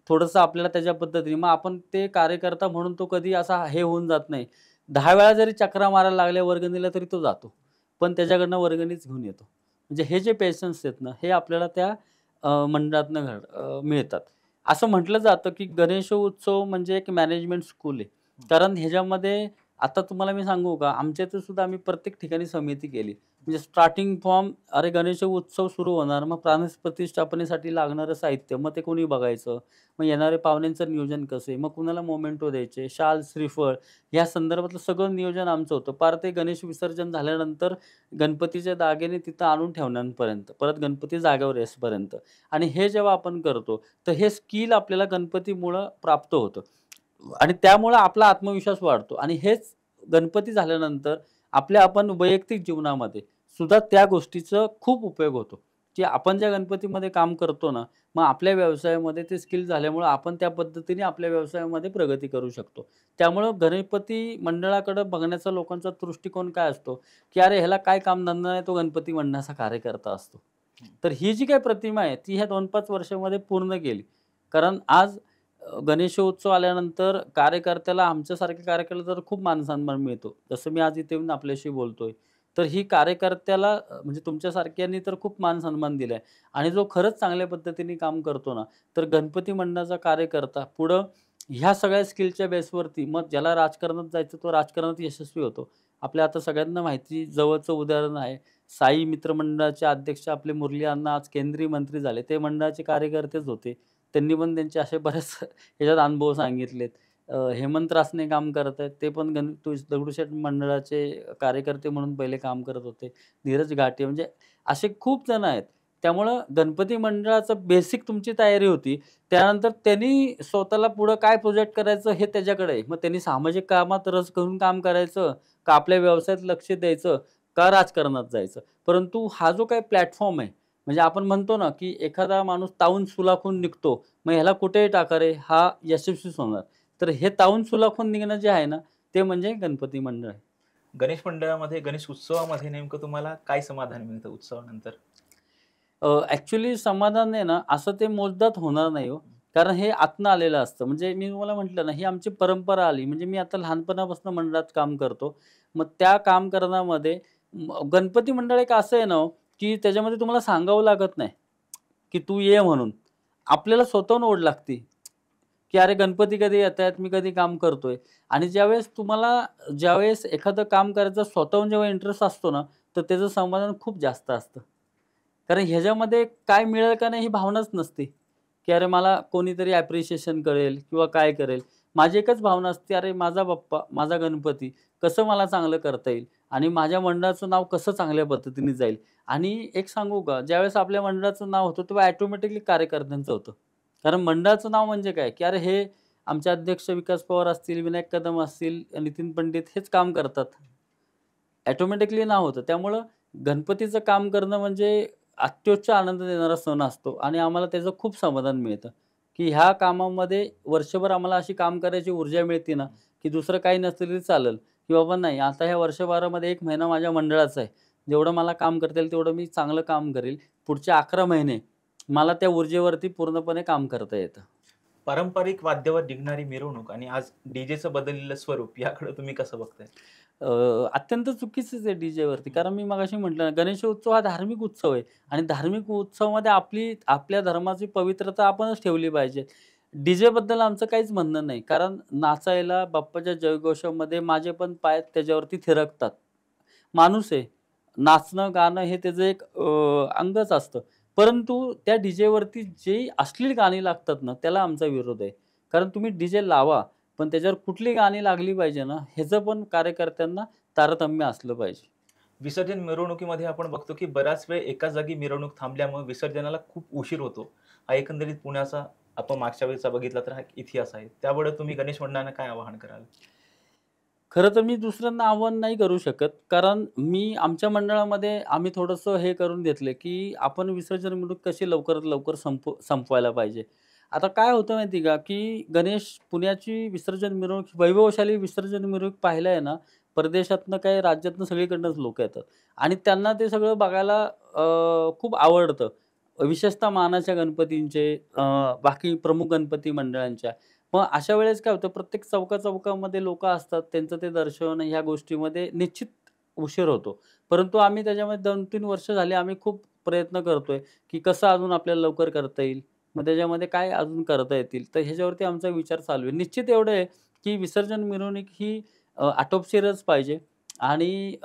थोडंसं आपल्याला त्याच्या पद्धतीने मग आपण ते कार्यकर्ता म्हणून तो कधी असा हे होऊन जात नाही. 10 वेळा जरी चकरा मारायला लागल्या वर्गणीला तरी तो जातो. पण त्याच्याकडनं वर्गणीच घेऊन येतो. म्हणजे हे जे पेशन्स आहेत ना, हे आपल्याला त्या मंडळातनं मिळतात. असं म्हटलं जातं, की गणेशोत्सव म्हणजे एक मॅनेजमेंट स्कूल आहे. कारण ह्याच्यामध्ये आता तुम्हाला मी सांगू का, आमच्या इथे सुद्धा आम्ही प्रत्येक ठिकाणी समिती केली. म्हणजे स्टार्टिंग फ्रॉम अरे गणेश उत्सव सुरू होणार, मग प्राण प्रतिष्ठापनेसाठी लागणारं साहित्य, मग ते कोणी बघायचं? मग येणाऱ्या पाहुण्यांचं नियोजन कसं आहे? मग कुणाला मोमेंटो द्यायचे, शाल, श्रीफळ या संदर्भातलं सगळं नियोजन आमचं होतं. पार ते गणेश विसर्जन झाल्यानंतर गणपतीच्या दागिने तिथं आणून ठेवण्यापर्यंत, परत गणपती जागेवर येईपर्यंत. आणि हे जेव्हा आपण करतो, तर हे स्किल आपल्याला गणपतीमुळं प्राप्त होतं आणि त्यामुळं आपला आत्मविश्वास वाढतो आणि हेच गणपती झाल्यानंतर आपण वैयक्तिक जीवनामध्ये सुद्धा त्या गोष्टीचा खूप उपयोग होतो, की आपण ज्या गणपतीमध्ये काम करतो ना, मग आपल्या व्यवसायामध्ये ते स्किल झाल्यामुळं आपण त्या पद्धतीने आपल्या व्यवसायामध्ये प्रगती करू शकतो. त्यामुळं गणपती मंडळाकडं बघण्याचा लोकांचा दृष्टिकोन काय असतो, की अरे ह्याला काय कामधंदा नाही, तो गणपती मंडळाचा कार्यकर्ता असतो. तर ही जी काही प्रतिमा आहे ती ह्या 2-5 वर्षामध्ये पूर्ण केली. कारण आज गणेशोत्सव आल्यानंतर कार्यकर्त्याला आमच्यासारख्या कार्यकर्त्याला तर खूप मान-सन्मान मिळतो. जसं मी आज इथे येऊन आपल्याशी बोलतोय. तर ही कार्यकर्त्याला म्हणजे तुमच्यासारख्यांनी तर खूप मान-सन्मान दिलाय आणि जो खरंच चांगल्या पद्धतीने काम करतो ना, तर गणपती मंडळाचा कार्यकर्ता पुढं ह्या सगळ्या स्किलच्या बेसवरती मग ज्याला राजकारणात जायचं तो राजकारणात यशस्वी होतो. आपल्या आता सगळ्यांना माहिती जवळचं उदाहरण आहे. साई मित्रमंडळाचे अध्यक्ष आपले मुरली अण्णा आज केंद्रीय मंत्री झाले. ते मंडळाचे कार्यकर्तेच होते. त्यांनी पण त्यांचे असे बरेच ह्याच्यात अनुभव सांगितलेत. हेमंत रासने काम करत आहेत. ते पण दगडूशेठ मंडळाचे कार्यकर्ते म्हणून पहिले काम करत होते. धीरज घाटे म्हणजे असे खूप जण आहेत. त्यामुळं गणपती मंडळाचं बेसिक तुमची तयारी होती. त्यानंतर त्यांनी स्वतःला पुढं काय प्रोजेक्ट करायचं हे त्याच्याकडे आहे. मग त्यांनी सामाजिक कामात रस घेऊन काम करायचं, का आपल्या व्यवसायात लक्ष द्यायचं, का राजकारणात जायचं. परंतु हा जो काही प्लॅटफॉर्म आहे, म्हणजे आपण म्हणतो ना, की एखादा माणूस तावून सुलाखून निघतो. मग ह्याला कुठेही टाका रे, हा यशस्वीच होणार. तर हे तावून सुलाखून निघणं जे आहे ना, ते म्हणजे गणपती मंडळ आहे. गणेश मंडळामध्ये, गणेश उत्सवामध्ये नेमकं तुम्हाला काय समाधान मिळतं उत्सवानंतर? समाधान आहे ना, असं ते मोजदाद होणार नाही हो. कारण हे आतनं आलेलं असतं. म्हणजे मी तुम्हाला म्हटलं ना, ही आमची परंपरा आली. म्हणजे मी आता लहानपणापासून मंडळात काम करतो. मग त्या काम करण्यामध्ये गणपती मंडळ एक असं आहे ना हो, की त्याच्यामध्ये तुम्हाला सांगावं लागत नाही, की तू ये म्हणून. आपल्याला स्वतःहून ओढ लागते, की अरे गणपती कधी येतायत, मी कधी काम करतोय. आणि ज्यावेळेस एखादं काम करायचं स्वतःहून जेव्हा इंटरेस्ट असतो ना, तर त्याचं समाधान खूप जास्त असतं. कारण ह्याच्यामध्ये काय मिळेल का नाही ही भावनाच नसते, की अरे मला कोणीतरी ॲप्रिशिएशन करेल किंवा काय करेल. माझी एकच भावना असते, अरे माझा बाप्पा, माझा गणपती कसं मला चांगलं करता येईल आणि माझ्या मंडळाचं नाव कसं चांगल्या पद्धतीने जाईल. आणि एक सांगू का, ज्यावेळेस आपल्या मंडळाचं नाव होतं तेव्हा ऑटोमॅटिकली कार्यकर्त्यांचं होतं. कारण मंडळाचं नाव म्हणजे काय, की अरे हे आमचे अध्यक्ष विकास पवार असतील, विनायक कदम असतील, नितीन पंडित हेच काम करतात. ऑटोमॅटिकली नाव होतं. त्यामुळं गणपतीचं काम करणं म्हणजे अत्युच्च आनंद देणारा सण असतो आणि आम्हाला त्याचं खूप समाधान मिळतं, की ह्या कामामध्ये वर्षभर आम्हाला अशी काम करायची ऊर्जा मिळते ना, की दुसरं काही नसलं तरी चालेल, की बाबा नाही आता ह्या वर्षभरामध्ये 1 महिना माझ्या मंडळाचा आहे. जेवढं मला काम करता येईल तेवढं मी चांगलं काम करेल. पुढचे 11 महिने मला त्या ऊर्जेवरती पूर्णपणे काम करता येतं. पारंपरिक वाद्यावर निघणारी मिरवणूक आणि आज डीजेचं बदललेलं स्वरूप याकडे तुम्ही कसं बघताय? अ, अत्यंत चुकीचंच आहे डीजेवरती. कारण मी मगाशी म्हटलं ना, गणेशोत्सव हा धार्मिक उत्सव आहे आणि धार्मिक उत्सवामध्ये आपल्या धर्माची पवित्रता आपणच ठेवली पाहिजे. डीजेबद्दल आमचं काहीच म्हणणं नाही. कारण नाचायला बाप्पाच्या जयघोषामध्ये माझे पण पाय त्याच्यावरती थिरकतात. माणूस आहे. नाचणं, गाणं हे त्याचं एक अंगच असतं. परंतु त्या डीजेवरती जी अश्लील गाणी लागतात ना, त्याला आमचा विरोध आहे. कारण तुम्ही डीजे लावा, पण त्याच्यावर कुठली गाणी लागली पाहिजे ना, ह्याचं पण कार्यकर्त्यांना तारतम्य असलं पाहिजे. विसर्जन मिरवणुकीमध्ये आपण बघतो की बराच वेळ एकाच जागी मिरवणूक थांबल्यामुळे विसर्जनाला खूप उशीर होतो. हा एकंदरीत पुण्याचा आपण मागच्या वेळेचा बघितला तर हा इतिहास आहे. त्यामुळे तुम्ही गणेश मंडळांना काय आवाहन कराल? खरं तर मी दुसऱ्यांना आव्हान नाही करू शकत. कारण आमच्या मंडळामध्ये आम्ही थोडंसं हे करून घेतलं, की आपण विसर्जन मिरवणूक कशी लवकरात लवकर संपवायला पाहिजे. आता काय होतं माहिती आहे का, की पुण्याची विसर्जन मिरवणूक वैभवशाली विसर्जन मिरवणूक पाहायला आहे ना, परदेशातनं काय राज्यातनं सगळीकडनंच लोकं येतात आणि त्यांना ते सगळं बघायला खूप आवडतं. विशेषतः मानाच्या गणपतींचे, बाकी प्रमुख गणपती मंडळांच्या. मग अशा वेळेस काय होतं, प्रत्येक चौका-चौकामध्ये लोकं असतात. त्यांचं ते दर्शन ह्या गोष्टीमध्ये निश्चित उशीर होतो. परंतु आम्ही त्याच्यामध्ये 2-3 वर्ष झाली आम्ही खूप प्रयत्न करतोय, की कसं अजून आपल्याला लवकर करता येईल. मग त्याच्यामध्ये काय अजून करता येतील. तर ह्याच्यावरती आमचा विचार चालू आहे. निश्चित एवढं आहे, की विसर्जन मिरवणूक ही आटोपशीरच पाहिजे आणि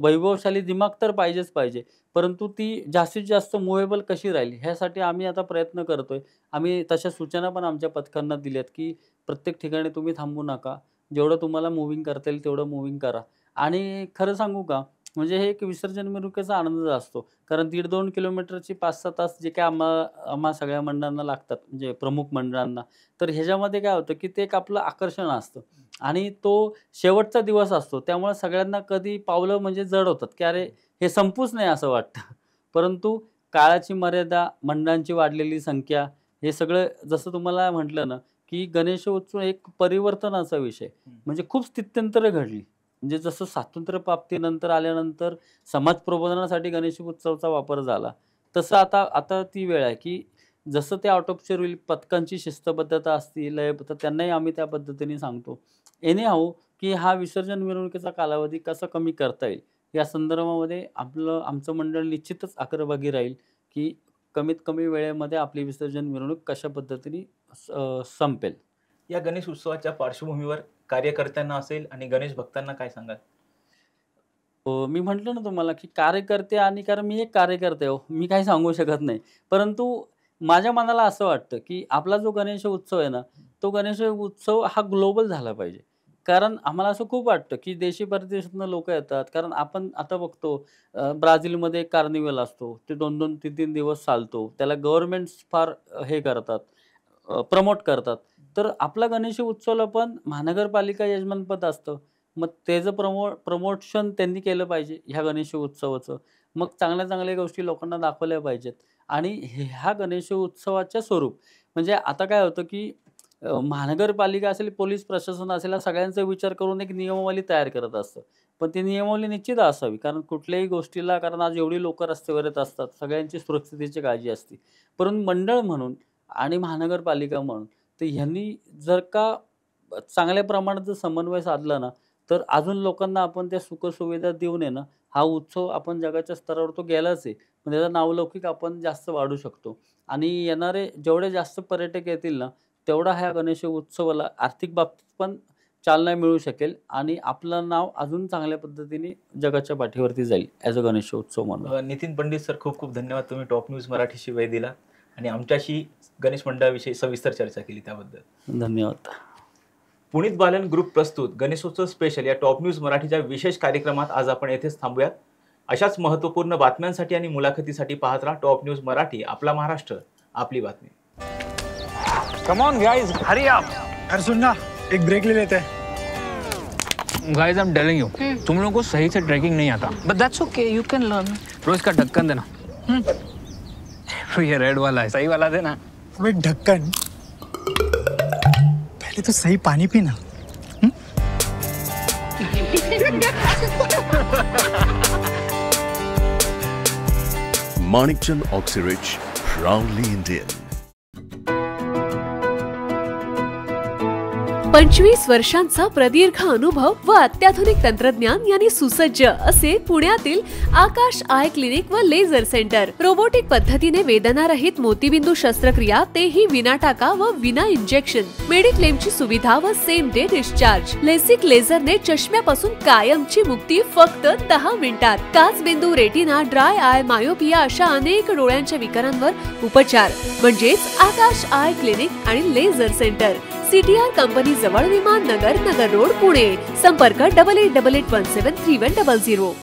वैभवशाली दिमाग तर पाहिजेच पाहिजे, परंतु ती जास्तीत जास्त मूव्हेबल कशी राहील ह्यासाठी आम्ही आता प्रयत्न करतोय. आम्ही तशा सूचना पण आमच्या पथकांना दिल्यात, की प्रत्येक ठिकाणी तुम्ही थांबू नका. जेवढं तुम्हाला मूव्हिंग करता येईल तेवढं मूव्हिंग करा. आणि खरं सांगू का, म्हणजे हे एक विसर्जन मिरवणुकीचा आनंद असतो. कारण 1.5-2 किलोमीटरची 5-6 तास जे काही आम्हा सगळ्या मंडळांना लागतात, म्हणजे प्रमुख मंडळांना, तर ह्याच्यामध्ये काय होतं, की ते एक आपलं आकर्षण असतं आणि तो शेवटचा दिवस असतो. त्यामुळे सगळ्यांना कधी पावलं म्हणजे जड होतात, की अरे हे संपूच नाही असं वाटतं. परंतु काळाची मर्यादा, मंडळांची वाढलेली संख्या, हे सगळं जसं तुम्हाला म्हटलं ना, की गणेशोत्सव एक परिवर्तनाचा विषय. म्हणजे खूप स्थित्यंतरं घडली. म्हणजे जसं स्वातंत्र्यप्राप्तीनंतर आल्यानंतर समाज प्रबोधनासाठी गणेशोत्सवाचा वापर झाला, तसं आता ती वेळ आहे, की जसं ते आउट ऑफ शेअर होईल, पथकांची शिस्तबद्धता असती, लयबद्ध, त्यांनाही आम्ही त्या पद्धतीने सांगतो. एनीहाऊ, की हा विसर्जन मिरवणुकीचा कालावधी कसा कमी करता येईल, या संदर्भामध्ये आमचं मंडळ निश्चितच अग्रभागी राहील, की कमीत कमी वेळेमध्ये आपली विसर्जन मिरवणूक कशा पद्धतीने संपेल. या गणेश उत्सवाच्या पार्श्वभूमीवर कार्यकर्त्यांना असेल आणि गणेश भक्तांना काय सांगाल? मी म्हटलं ना तुम्हाला, की कार्यकर्ते, आणि कारण मी एक कार्यकर्ते हो, मी काही सांगू शकत नाही. परंतु माझ्या मनाला असं वाटतं, की आपला जो गणेश उत्सव आहे ना, तो गणेश उत्सव हा ग्लोबल झाला पाहिजे. कारण आम्हाला असं खूप वाटतं, की देशी परदेशातनं लोकं येतात. कारण आपण आता बघतो, ब्राझीलमध्ये एक कार्निव्हल असतो. ते 2-2, 3-3 दिवस चालतो. त्याला गव्हर्नमेंट्स फार हे करतात, प्रमोट करतात. तर आपला गणेश उत्सवाला पण महानगरपालिका यजमानपद असतं. मग त्याचं प्रमोशन त्यांनी केलं पाहिजे ह्या गणेश उत्सवाचं. मग चांगल्या गोष्टी लोकांना दाखवल्या पाहिजेत. आणि ह्या गणेश उत्सवाच्या स्वरूप म्हणजे आता काय होतं, की महानगरपालिका असेल, पोलीस प्रशासन असेल, या सगळ्यांचा विचार करून एक नियमावली तयार करत असतं. पण ती नियमावली निश्चित असावी, कारण कुठल्याही गोष्टीला, कारण आज एवढी लोकं रस्त्यावर येत असतात, सगळ्यांची सुरक्षिततेची काळजी असते. परंतु मंडळ म्हणून आणि महानगरपालिका म्हणून तर ह्यांनी जर का चांगल्या प्रमाणात जर समन्वय साधला ना, तर अजून लोकांना आपण त्या सुखसुविधा देऊन आहे ना, हा उत्सव आपण जगाच्या स्तरावर तो गेलाच आहे. पण त्याचा नावलौकिक आपण जास्त वाढू शकतो. आणि येणारे जेवढे जास्त पर्यटक येतील ना, तेवढा ह्या गणेश उत्सवाला आर्थिक बाबतीत पण चालना मिळू शकेल आणि आपलं नाव अजून चांगल्या पद्धतीने जगाच्या पाठीवरती जाईल ॲज अ गणेश उत्सव म्हणून. नितीन पंडित सर, खूप खूप धन्यवाद. तुम्ही टॉप न्यूज मराठीशी वेळ दिला आणि आमच्याशी गणेश मंडळाविषयी सविस्तर चर्चा केली, त्याबद्दल धन्यवाद. पुनीत बालन ग्रुप प्रस्तुत गणेशोत्सव स्पेशल या टॉप न्यूज मराठीच्या विशेष कार्यक्रमात आज आपण येथेच थांबूयात. अशाच महत्त्वपूर्ण बातम्यांसाठी आणि मुलाखतीसाठी पाहत राहा टॉप न्यूज मराठी. आपला महाराष्ट्र, आपली बातमी. Come on guys, hurry up. यार सुन ना, एक ब्रेक ले लेते हैं. Guys, I am telling you, तुम लोगों को सही से ट्रैकिंग नहीं आता. But that's okay, you can learn. रोज का ढक्कन देना. ये रेड वाला है, सही वाला देना. अबे ढक्कन, पहले तो सही पानी पीना. Manikchand Oxyrich, proudly Indian. 25 वर्षांचा प्रदीर्घ अनुभव व अत्याधुनिक तंत्रज्ञान यांनी सुसज्ज असे पुण्यातील आकाश आय क्लिनिक व लेझर सेंटर. रोबोटिक पद्धतीने वेदनारहित मोतीबिंदू शस्त्रक्रिया, तेही विना टाका व विना इंजेक्शन. मेडिक्लेमची सुविधा व सेम डे डिस्चार्ज. लेसिक लेझरने चष्म्यापासून कायमची मुक्ती फक्त 10 मिनिटात. काचबिंदू, रेटिना, ड्राय आय, मायोपिया अशा अनेक डोळ्यांच्या विकारांवर उपचार म्हणजेच आकाश आय क्लिनिक आणि लेझर सेंटर. CTR कंपनी जवळ, विमान नगर, नगर रोड, पुणे. संपर्क 8888173100.